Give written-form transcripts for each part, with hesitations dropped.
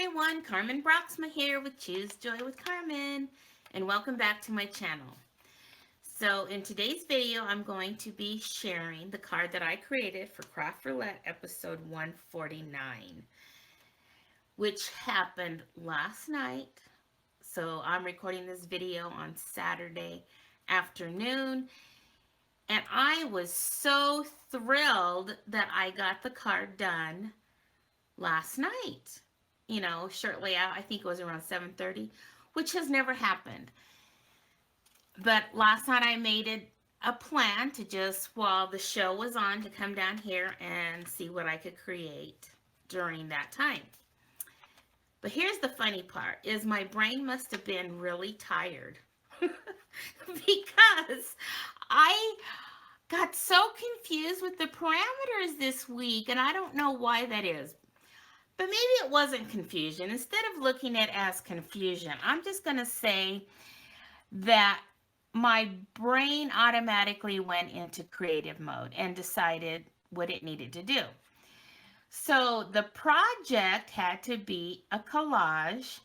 everyone, Carmen Broxma here with Choose Joy with Carmen, and welcome back to my channel. So in today's video, I'm going to be sharing the card that I created for Craft Roulette episode 149, which happened last night. So I'm recording this video on Saturday afternoon, and I was so thrilled that I got the card done last night. Shortly out, I think it was around 7:30, which has never happened. But last night I made it a plan to just, while the show was on, to come down here and see what I could create during that time. But here's the funny part, is my brain must have been really tired because I got so confused with the parameters this week, and I don't know why that is. But maybe it wasn't confusion. Instead of looking at it as confusion, I'm just going to say that my brain automatically went into creative mode and decided what it needed to do. So the project had to be a collage.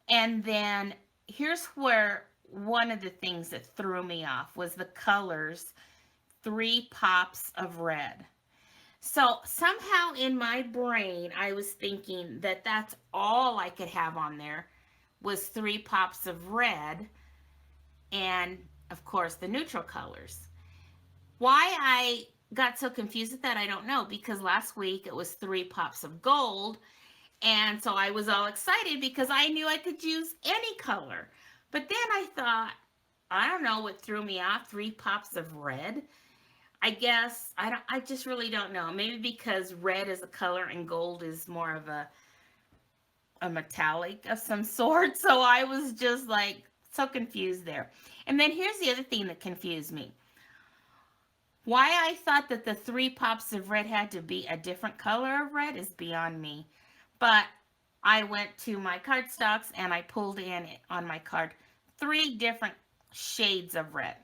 And then here's where one of the things that threw me off was the colors, 3 pops of red. So somehow in my brain, I was thinking that that's all I could have on there was 3 pops of red and, of course, the neutral colors. Why I got so confused with that, I don't know, because last week it was 3 pops of gold, and so I was all excited because I knew I could use any color. But then I thought, I don't know what threw me off, 3 pops of red. I guess I just really don't know. Maybe because red is a color and gold is more of a metallic of some sort. So I was just like so confused there. And then here's the other thing that confused me. Why I thought that the 3 pops of red had to be a different color of red is beyond me. But I went to my cardstocks and I pulled in on my card 3 different shades of red.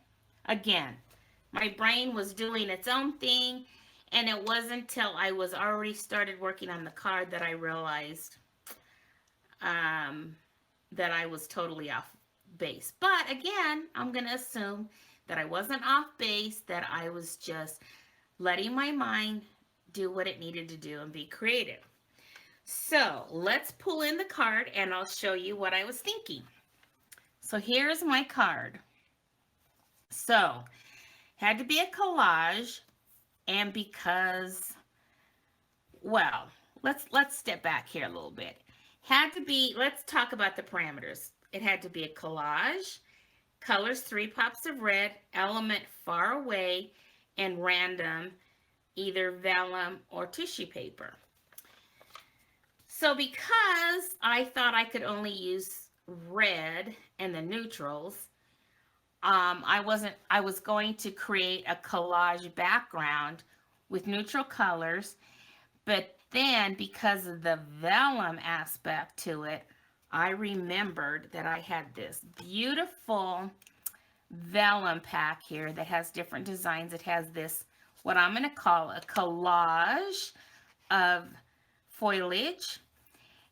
Again, my brain was doing its own thing, and it wasn't until I was already started working on the card that I realized that I was totally off base. But again, I'm going to assume that I wasn't off base, that I was just letting my mind do what it needed to do and be creative. So let's pull in the card and I'll show you what I was thinking. So here's my card. So had to be a collage, and because, well, let's step back here a little bit. Had to be, let's talk about the parameters. It had to be a collage, colors 3 pops of red, element far away, and random, either vellum or tissue paper. So because I thought I could only use red and the neutrals, I was going to create a collage background with neutral colors, but then because of the vellum aspect to it, I remembered that I had this beautiful vellum pack here that has different designs. It has this, what I'm going to call a collage of foliage.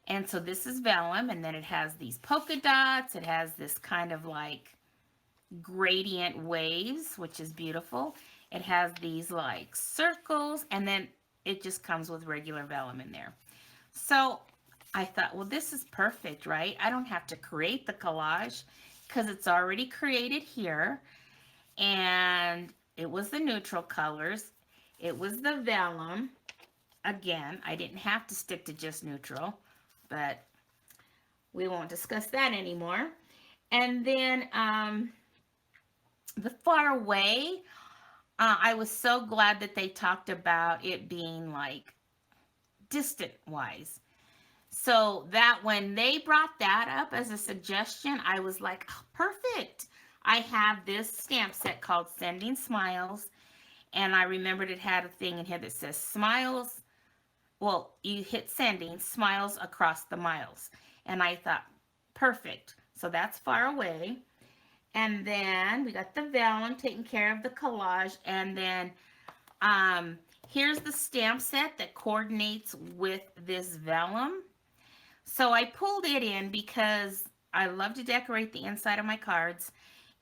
And so this is vellum, and then it has these polka dots. It has this kind of like gradient waves, which is beautiful. It has these like circles, and then it just comes with regular vellum in there. So I thought, well, this is perfect, right? I don't have to create the collage because it's already created here. And it was the neutral colors. It was the vellum. Again, I didn't have to stick to just neutral, but we won't discuss that anymore. And then the far away, I was so glad that they talked about it being like distant wise. So that when they brought that up as a suggestion, I was like, oh, perfect. I have this stamp set called Sending Smiles, and I remembered it had a thing in here that says smiles. Well, you hit sending, smiles across the miles. And I thought, perfect. So that's far away. And then we got the vellum taking care of the collage. And then here's the stamp set that coordinates with this vellum. So I pulled it in because I love to decorate the inside of my cards,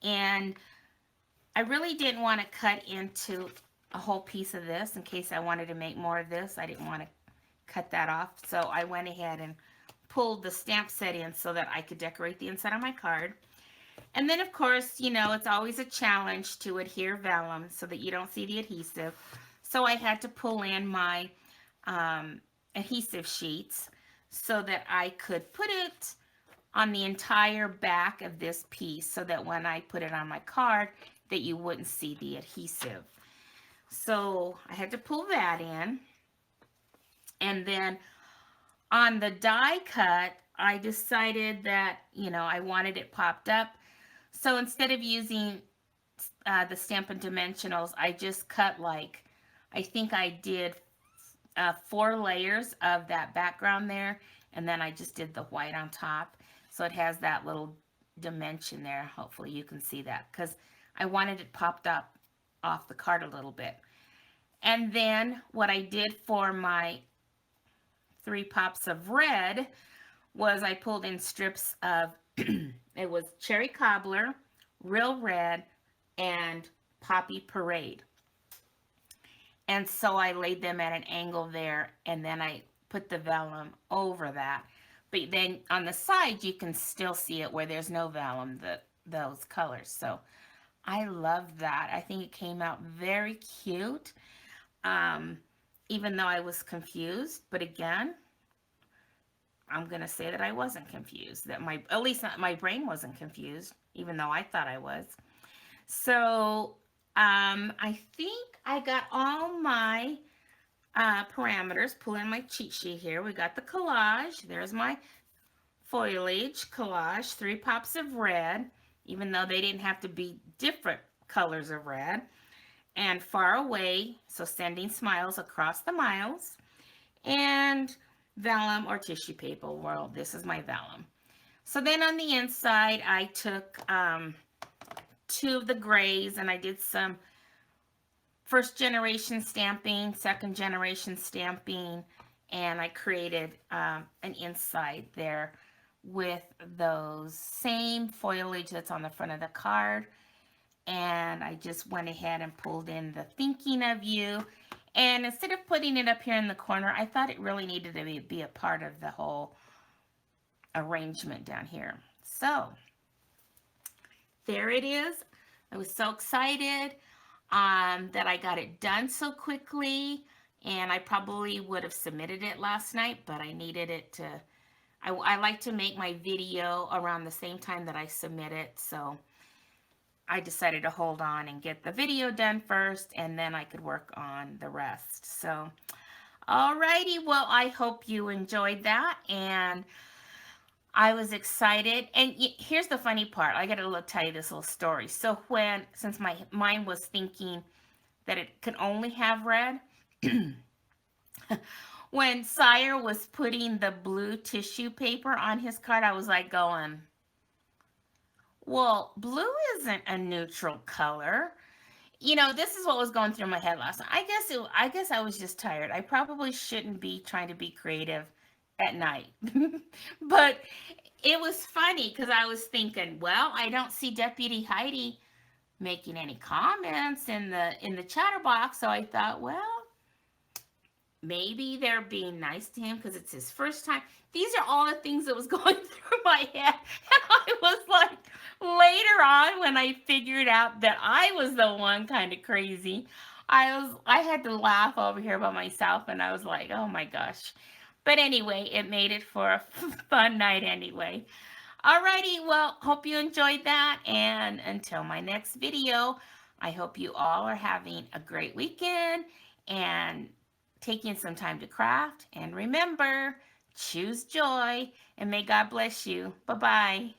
and I really didn't want to cut into a whole piece of this in case I wanted to make more of this. I didn't want to cut that off. So I went ahead and pulled the stamp set in so that I could decorate the inside of my card. And then, of course, it's always a challenge to adhere vellum so that you don't see the adhesive. So I had to pull in my adhesive sheets so that I could put it on the entire back of this piece so that when I put it on my card that you wouldn't see the adhesive. So I had to pull that in. And then on the die cut, I decided that, I wanted it popped up. So instead of using the Stampin' Dimensionals, I just cut I think I did 4 layers of that background there. And then I just did the white on top. So it has that little dimension there. Hopefully you can see that because I wanted it popped up off the card a little bit. And then what I did for my 3 pops of red was I pulled in strips of, it was Cherry Cobbler, Real Red, and Poppy Parade. And so I laid them at an angle there, and then I put the vellum over that. But then on the side, you can still see it where there's no vellum, those colors. So I love that. I think it came out very cute, even though I was confused. But again, I'm going to say that I wasn't confused. That at least my brain wasn't confused, even though I thought I was. So I think I got all my parameters. Pull in my cheat sheet here. We got the collage. There's my foliage collage. 3 pops of red, even though they didn't have to be different colors of red. And Far Away, so sending smiles across the miles. And vellum or tissue paper. Well, this is my vellum. So then on the inside, I took 2 of the grays and I did some first generation stamping, second generation stamping, and I created an inside there with those same foliage that's on the front of the card. And I just went ahead and pulled in the Thinking of You. And instead of putting it up here in the corner, I thought it really needed to be a part of the whole arrangement down here. So there it is. I was so excited that I got it done so quickly, and I probably would have submitted it last night, but I needed it to, I like to make my video around the same time that I submit it, so I decided to hold on and get the video done first, and then I could work on the rest. So, alrighty, well, I hope you enjoyed that, and I was excited. And here's the funny part. I got to tell you this little story. So since my mind was thinking that it could only have red, when Sire was putting the blue tissue paper on his card, I was like going, well, blue isn't a neutral color. This is what was going through my head last night. I guess I was just tired. I probably shouldn't be trying to be creative at night. But it was funny because I was thinking, well, I don't see Deputy Heidi making any comments in the chatter box. So I thought, well, maybe they're being nice to him because it's his first time. These are all the things that was going through my head. And I was like, later on when I figured out that I was the one kind of crazy, I had to laugh over here by myself, and I was like, oh my gosh. But anyway, it made it for a fun night anyway. Alrighty, well, hope you enjoyed that, and until my next video, I hope you all are having a great weekend and taking some time to craft. And remember, choose joy, and may God bless you. Bye-bye.